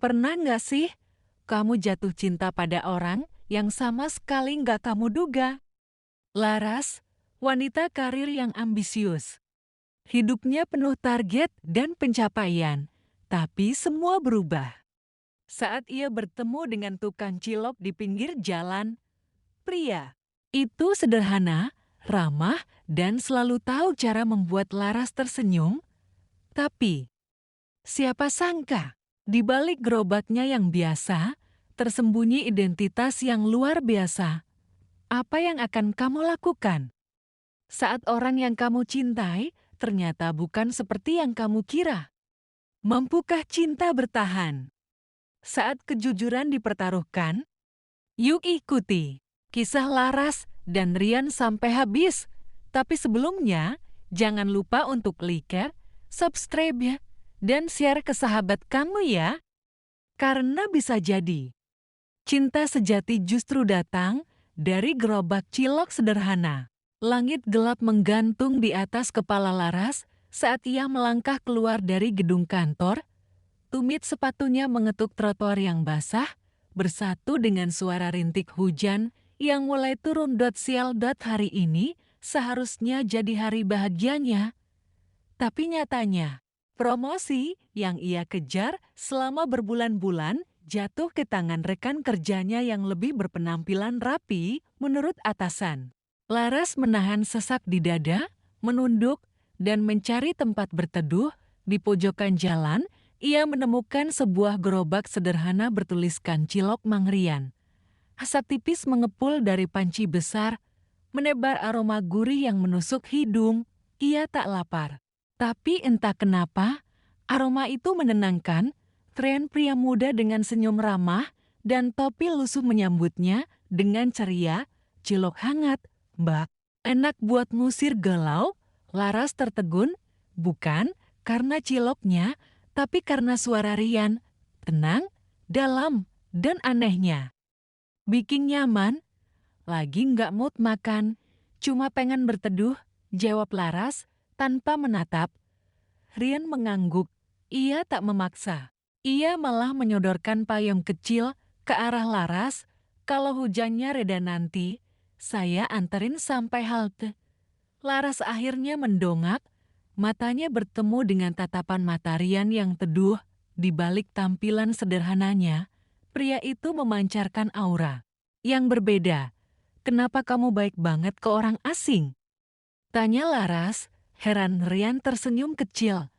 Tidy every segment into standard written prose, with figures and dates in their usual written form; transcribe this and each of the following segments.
Pernah nggak sih kamu jatuh cinta pada orang yang sama sekali nggak kamu duga? Laras, wanita karir yang ambisius. Hidupnya penuh target dan pencapaian, tapi semua berubah. Saat ia bertemu dengan tukang cilok di pinggir jalan, pria itu sederhana, ramah, dan selalu tahu cara membuat Laras tersenyum. Tapi, siapa sangka, di balik gerobaknya yang biasa, tersembunyi identitas yang luar biasa. Apa yang akan kamu lakukan saat orang yang kamu cintai ternyata bukan seperti yang kamu kira? Mampukah cinta bertahan saat kejujuran dipertaruhkan? Yuk ikuti kisah Laras dan Rian sampai habis. Tapi sebelumnya, jangan lupa untuk like, subscribe ya, dan share ke sahabat kamu ya. Karena bisa jadi, cinta sejati justru datang dari gerobak cilok sederhana. Langit gelap menggantung di atas kepala Laras saat ia melangkah keluar dari gedung kantor. Tumit sepatunya mengetuk trotoar yang basah, bersatu dengan suara rintik hujan yang mulai turun. Sial. Hari ini seharusnya jadi hari bahagianya. Tapi nyatanya, promosi yang ia kejar selama berbulan-bulan jatuh ke tangan rekan kerjanya yang lebih berpenampilan rapi menurut atasan. Laras menahan sesak di dada, menunduk, dan mencari tempat berteduh di pojokan jalan. Ia menemukan sebuah gerobak sederhana bertuliskan Cilok Mang Rian. Asap tipis mengepul dari panci besar, menebar aroma gurih yang menusuk hidung. Ia tak lapar. Tapi entah kenapa, aroma itu menenangkan. Tren pria muda dengan senyum ramah dan topi lusuh menyambutnya dengan ceria. Cilok hangat, Mbak. Enak buat ngusir galau? Laras tertegun, bukan karena ciloknya, tapi karena suara Rian, tenang, dalam, dan anehnya. Bikin nyaman, lagi nggak mood makan, cuma pengen berteduh, jawab Laras tanpa menatap. Rian mengangguk, ia tak memaksa. Ia malah menyodorkan payung kecil ke arah Laras. Kalau hujannya reda nanti, saya anterin sampai halte. Laras akhirnya mendongak, matanya bertemu dengan tatapan mata Rian yang teduh. Di balik tampilan sederhananya, pria itu memancarkan aura yang berbeda. Kenapa kamu baik banget ke orang asing? Tanya Laras, heran. Rian tersenyum kecil.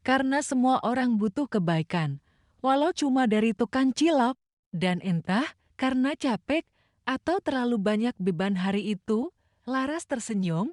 Karena semua orang butuh kebaikan, walau cuma dari tukang cilok. Dan entah karena capek atau terlalu banyak beban hari itu, Laras tersenyum.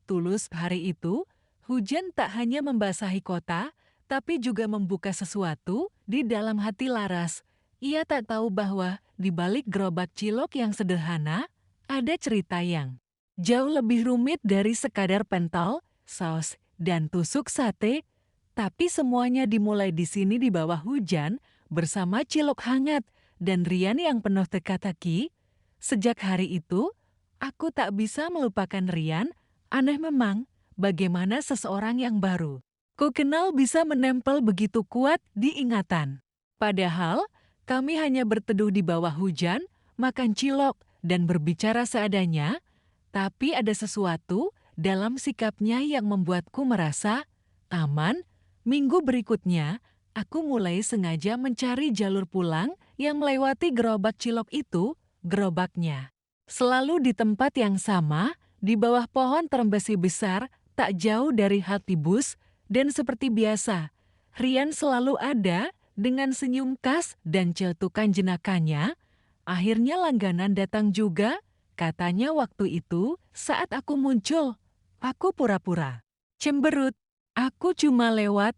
Tulus. Hari itu, hujan tak hanya membasahi kota, tapi juga membuka sesuatu di dalam hati Laras. Ia tak tahu bahwa di balik gerobak cilok yang sederhana, ada cerita yang jauh lebih rumit dari sekadar pentol, saus, dan tusuk sate. Tapi semuanya dimulai di sini di bawah hujan, bersama cilok hangat dan Rian yang penuh teka-teki. Sejak hari itu, aku tak bisa melupakan Rian. Aneh memang, bagaimana seseorang yang baru ku kenal bisa menempel begitu kuat di ingatan. Padahal, kami hanya berteduh di bawah hujan, makan cilok, dan berbicara seadanya, tapi ada sesuatu dalam sikapnya yang membuatku merasa aman. Minggu berikutnya, aku mulai sengaja mencari jalur pulang yang melewati gerobak cilok itu. Gerobaknya selalu di tempat yang sama, di bawah pohon terembesi besar, tak jauh dari halte bus. Dan seperti biasa, Rian selalu ada dengan senyum khas dan cetukan jenakannya. Akhirnya langganan datang juga, katanya waktu itu saat aku muncul. Aku pura-pura cemberut. Aku cuma lewat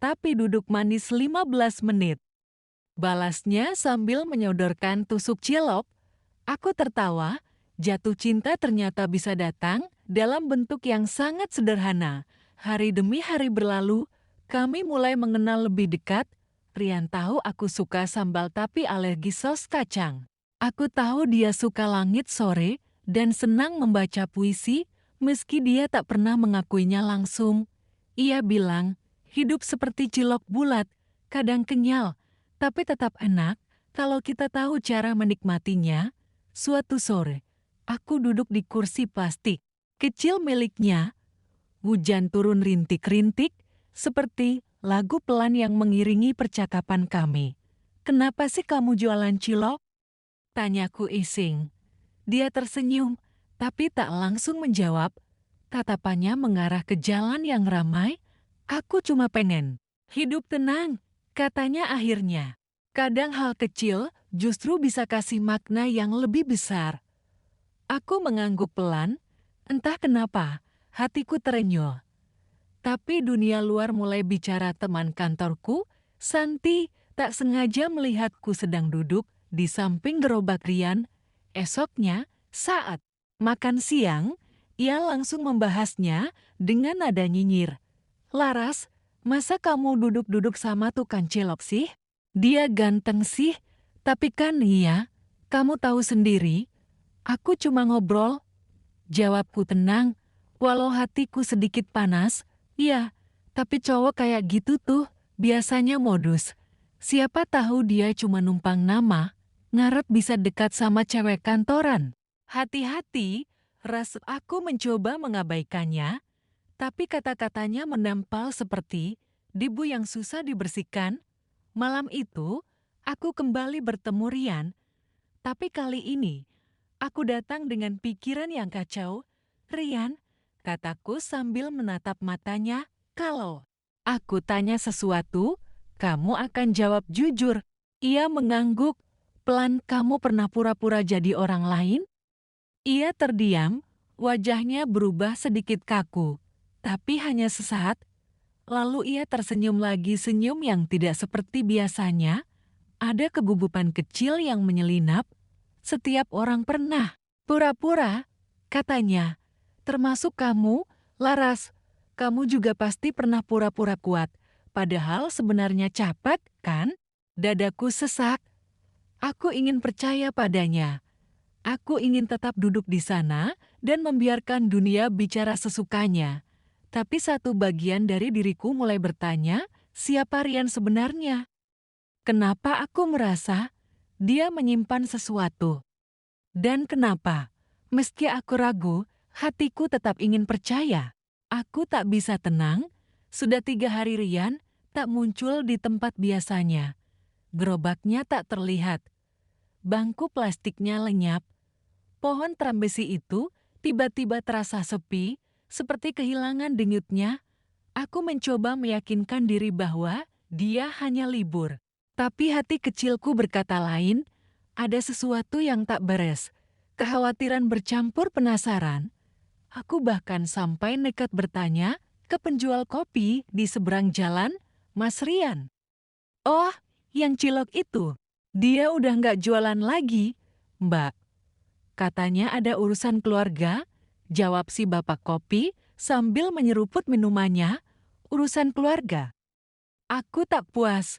tapi duduk manis 15 menit. Balasnya sambil menyodorkan tusuk cilok. Aku tertawa, jatuh cinta ternyata bisa datang dalam bentuk yang sangat sederhana. Hari demi hari berlalu, kami mulai mengenal lebih dekat. Rian tahu aku suka sambal tapi alergi saus kacang. Aku tahu dia suka langit sore dan senang membaca puisi, meski dia tak pernah mengakuinya langsung. Ia bilang, hidup seperti cilok bulat, kadang kenyal, Tapi tetap enak kalau kita tahu cara menikmatinya. Suatu sore, aku duduk di kursi plastik kecil miliknya. Hujan turun rintik-rintik, seperti lagu pelan yang mengiringi percakapan kami. "Kenapa sih kamu jualan cilok?" tanyaku iseng. Dia tersenyum, tapi tak langsung menjawab. Tatapannya mengarah ke jalan yang ramai. "Aku cuma pengen hidup tenang," katanya akhirnya. Kadang hal kecil justru bisa kasih makna yang lebih besar. Aku mengangguk pelan, entah kenapa hatiku terenyuh. Tapi dunia luar mulai bicara. Teman kantorku, Santi, tak sengaja melihatku sedang duduk di samping gerobak Rian. Esoknya, saat makan siang, ia langsung membahasnya dengan nada nyinyir. "Laras, masa kamu duduk-duduk sama tukang cilok sih? Dia ganteng sih, tapi kan iya, kamu tahu sendiri, aku cuma ngobrol." Jawabku tenang, walau hatiku sedikit panas. "Ya, tapi cowok kayak gitu tuh biasanya modus. Siapa tahu dia cuma numpang nama, ngarep bisa dekat sama cewek kantoran." Hati-hati, aku mencoba mengabaikannya, tapi kata-katanya menempel seperti debu yang susah dibersihkan. Malam itu, aku kembali bertemu Rian, tapi kali ini aku datang dengan pikiran yang kacau. "Rian," kataku sambil menatap matanya, "kalau aku tanya sesuatu, kamu akan jawab jujur." Ia mengangguk, pelan. "Kamu pernah pura-pura jadi orang lain?" Ia terdiam, wajahnya berubah sedikit kaku, tapi hanya sesaat. Lalu ia tersenyum lagi, senyum yang tidak seperti biasanya. Ada kegugupan kecil yang menyelinap. "Setiap orang pernah pura-pura," katanya. "Termasuk kamu, Laras. Kamu juga pasti pernah pura-pura kuat, padahal sebenarnya capek, kan?" Dadaku sesak. Aku ingin percaya padanya. Aku ingin tetap duduk di sana dan membiarkan dunia bicara sesukanya. Tapi satu bagian dari diriku mulai bertanya, siapa Rian sebenarnya? Kenapa aku merasa dia menyimpan sesuatu? Dan kenapa, meski aku ragu, hatiku tetap ingin percaya? Aku tak bisa tenang. Sudah 3 hari Rian tak muncul di tempat biasanya. Gerobaknya tak terlihat. Bangku plastiknya lenyap. Pohon trambesi itu tiba-tiba terasa sepi, seperti kehilangan denyutnya. Aku mencoba meyakinkan diri bahwa dia hanya libur. Tapi hati kecilku berkata lain, ada sesuatu yang tak beres. Kekhawatiran bercampur penasaran. Aku bahkan sampai nekat bertanya ke penjual kopi di seberang jalan, "Mas Rian." "Oh, yang cilok itu. Dia udah nggak jualan lagi, Mbak." "Katanya ada urusan keluarga," jawab si bapak kopi sambil menyeruput minumannya. "Urusan keluarga?" Aku tak puas.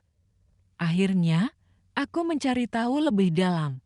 Akhirnya, aku mencari tahu lebih dalam.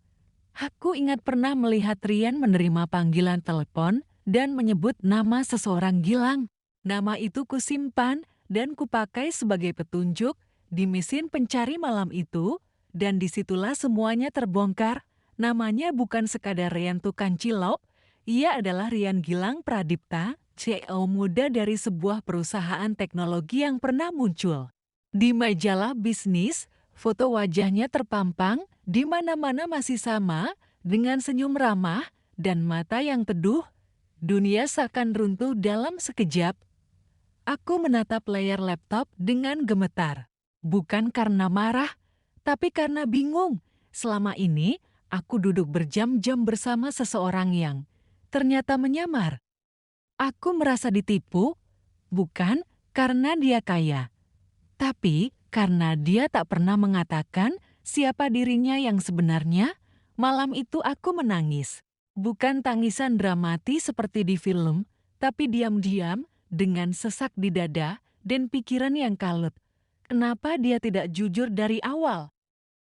Aku ingat pernah melihat Rian menerima panggilan telepon dan menyebut nama seseorang Gilang. Nama itu kusimpan dan kupakai sebagai petunjuk di mesin pencari malam itu, dan disitulah semuanya terbongkar. Namanya bukan sekadar Rian tukang cilok, ia adalah Rian Gilang Pradipta, CEO muda dari sebuah perusahaan teknologi yang pernah muncul di majalah bisnis. Foto wajahnya terpampang di mana-mana masih sama, dengan senyum ramah dan mata yang teduh. Dunia seakan runtuh dalam sekejap. Aku menatap layar laptop dengan gemetar. Bukan karena marah, tapi karena bingung. Selama ini, aku duduk berjam-jam bersama seseorang yang ternyata menyamar. Aku merasa ditipu, bukan karena dia kaya, tapi karena dia tak pernah mengatakan siapa dirinya yang sebenarnya. Malam itu aku menangis. Bukan tangisan dramatis seperti di film, tapi diam-diam dengan sesak di dada dan pikiran yang kalut. Kenapa dia tidak jujur dari awal?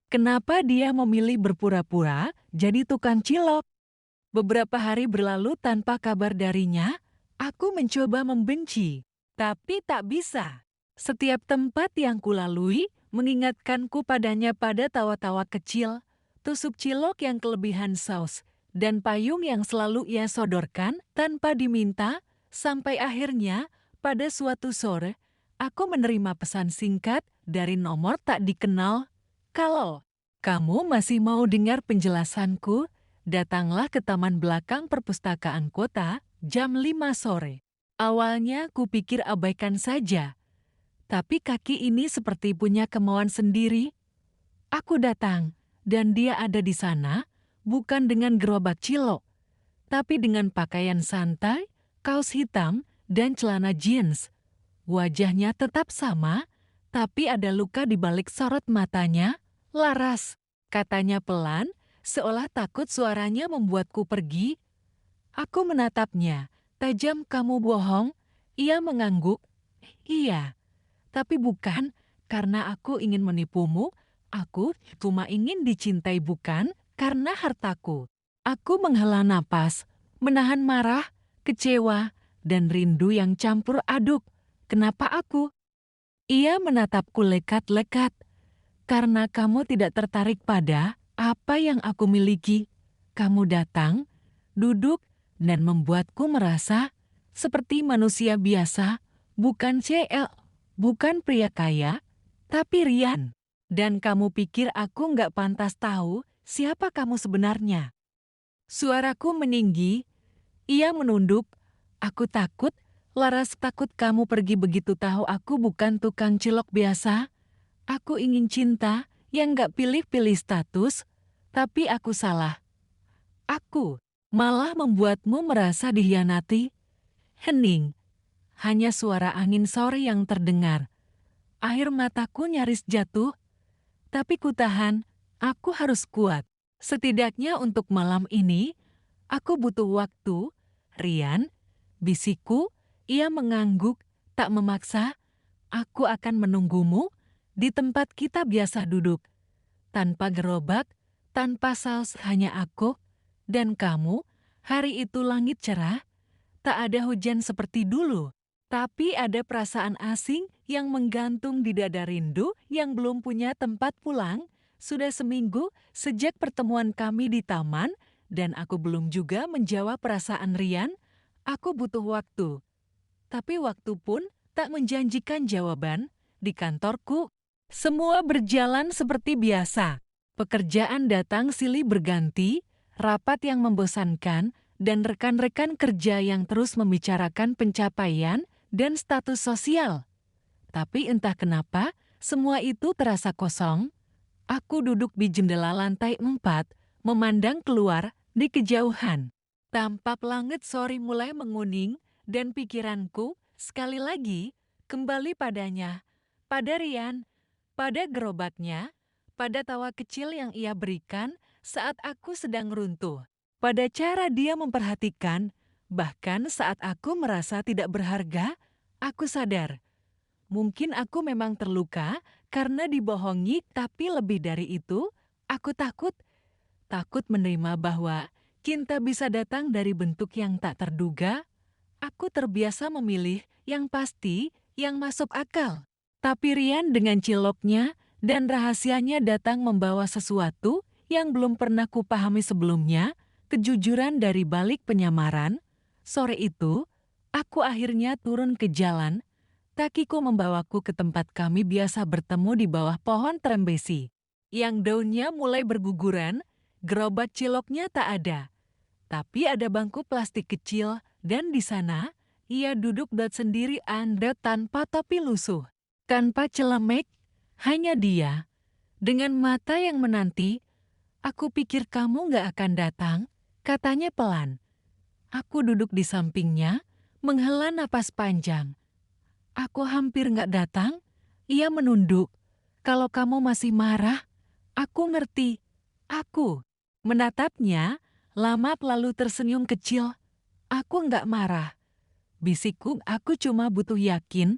Kenapa dia memilih berpura-pura jadi tukang cilok? Beberapa hari berlalu tanpa kabar darinya. Aku mencoba membenci, tapi tak bisa. Setiap tempat yang kulalui mengingatkanku padanya pada tawa-tawa kecil, tusuk cilok yang kelebihan saus, dan payung yang selalu ia sodorkan tanpa diminta, sampai akhirnya pada suatu sore, aku menerima pesan singkat dari nomor tak dikenal. Kalau kamu masih mau dengar penjelasanku, datanglah ke taman belakang perpustakaan kota jam 5 sore. Awalnya kupikir abaikan saja, tapi kaki ini seperti punya kemauan sendiri. Aku datang, dan dia ada di sana, bukan dengan gerobak cilok, tapi dengan pakaian santai, kaos hitam, dan celana jeans. Wajahnya tetap sama, tapi ada luka di balik sorot matanya. "Laras," katanya pelan, seolah takut suaranya membuatku pergi. Aku menatapnya. "Tajam, kamu bohong." Ia mengangguk. "Iya, tapi bukan karena aku ingin menipumu. Aku cuma ingin dicintai, bukan karena hartaku." Aku menghela napas, menahan marah, kecewa, dan rindu yang campur aduk. "Kenapa aku?" Ia menatapku lekat-lekat. "Karena kamu tidak tertarik pada apa yang aku miliki. Kamu datang, duduk, dan membuatku merasa seperti manusia biasa, bukan CL, bukan pria kaya, tapi Rian. Dan kamu pikir aku nggak pantas tahu siapa kamu sebenarnya." Suaraku meninggi. Ia menunduk. "Aku takut, Laras, takut kamu pergi begitu tahu aku bukan tukang cilok biasa. Aku ingin cinta yang gak pilih-pilih status, tapi aku salah. Aku malah membuatmu merasa dihianati." Hening. Hanya suara angin sore yang terdengar. Air mataku nyaris jatuh, tapi kutahan, aku harus kuat. Setidaknya untuk malam ini, aku butuh waktu. "Rian," bisikku. Ia mengangguk, tak memaksa. "Aku akan menunggumu di tempat kita biasa duduk. Tanpa gerobak, tanpa saus, hanya aku dan kamu." Hari itu langit cerah, tak ada hujan seperti dulu. Tapi ada perasaan asing yang menggantung di dada, rindu yang belum punya tempat pulang. Sudah seminggu sejak pertemuan kami di taman, dan aku belum juga menjawab perasaan Rian. Aku butuh waktu. Tapi waktu pun tak menjanjikan jawaban. Di kantorku, semua berjalan seperti biasa. Pekerjaan datang silih berganti, rapat yang membosankan, dan rekan-rekan kerja yang terus membicarakan pencapaian dan status sosial. Tapi entah kenapa, semua itu terasa kosong. Aku duduk di jendela lantai 4, memandang keluar di kejauhan. Tampak langit sore mulai menguning, dan pikiranku sekali lagi kembali padanya, pada Rian, pada gerobaknya, pada tawa kecil yang ia berikan saat aku sedang runtuh, pada cara dia memperhatikan, bahkan saat aku merasa tidak berharga. Aku sadar, mungkin aku memang terluka karena dibohongi, tapi lebih dari itu, aku takut menerima bahwa cinta bisa datang dari bentuk yang tak terduga. Aku terbiasa memilih yang pasti, yang masuk akal. Tapi Rian dengan ciloknya dan rahasianya datang membawa sesuatu yang belum pernah kupahami sebelumnya, kejujuran dari balik penyamaran. Sore itu, aku akhirnya turun ke jalan. Kakiku membawaku ke tempat kami biasa bertemu di bawah pohon trembesi, yang daunnya mulai berguguran. Gerobak ciloknya tak ada, tapi ada bangku plastik kecil, dan di sana ia duduk sendiri, Anda, tanpa topi lusuh, tanpa celemek, hanya dia, dengan mata yang menanti. "Aku pikir kamu gak akan datang," katanya pelan. Aku duduk di sampingnya, menghela napas panjang. "Aku hampir gak datang." Ia menunduk. "Kalau kamu masih marah, aku ngerti." Aku menatapnya lama lalu tersenyum kecil. "Aku nggak marah," bisikku. "Aku cuma butuh yakin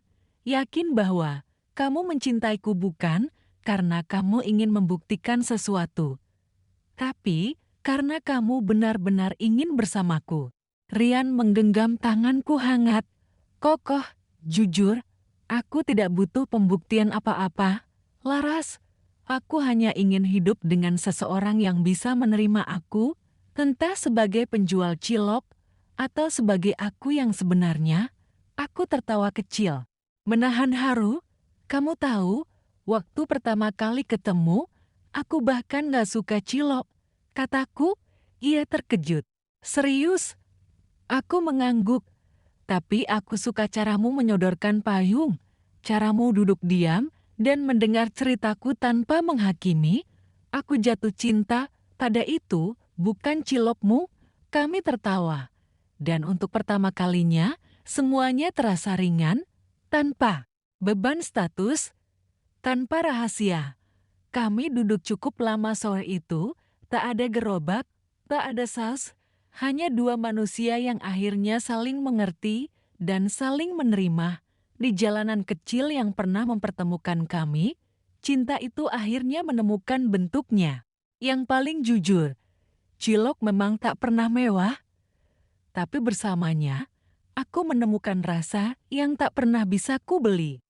bahwa kamu mencintaiku bukan karena kamu ingin membuktikan sesuatu, tapi karena kamu benar-benar ingin bersamaku." Rian menggenggam tanganku hangat, kokoh. "Jujur, aku tidak butuh pembuktian apa-apa, Laras, aku hanya ingin hidup dengan seseorang yang bisa menerima aku, entah sebagai penjual cilok atau sebagai aku yang sebenarnya. Aku tertawa kecil, menahan haru. Kamu tahu, waktu pertama kali ketemu, aku bahkan gak suka cilok. Kataku, ia terkejut. Serius? Aku mengangguk. Tapi aku suka caramu menyodorkan payung, caramu duduk diam, dan mendengar ceritaku tanpa menghakimi. Aku jatuh cinta pada itu, bukan cilokmu. Kami tertawa. Dan untuk pertama kalinya, semuanya terasa ringan, tanpa beban status, tanpa rahasia. Kami duduk cukup lama sore itu, tak ada gerobak, tak ada saus, hanya dua manusia yang akhirnya saling mengerti dan saling menerima. Di jalanan kecil yang pernah mempertemukan kami, cinta itu akhirnya menemukan bentuknya. Yang paling jujur, cilok memang tak pernah mewah, tapi bersamanya, aku menemukan rasa yang tak pernah bisa ku beli.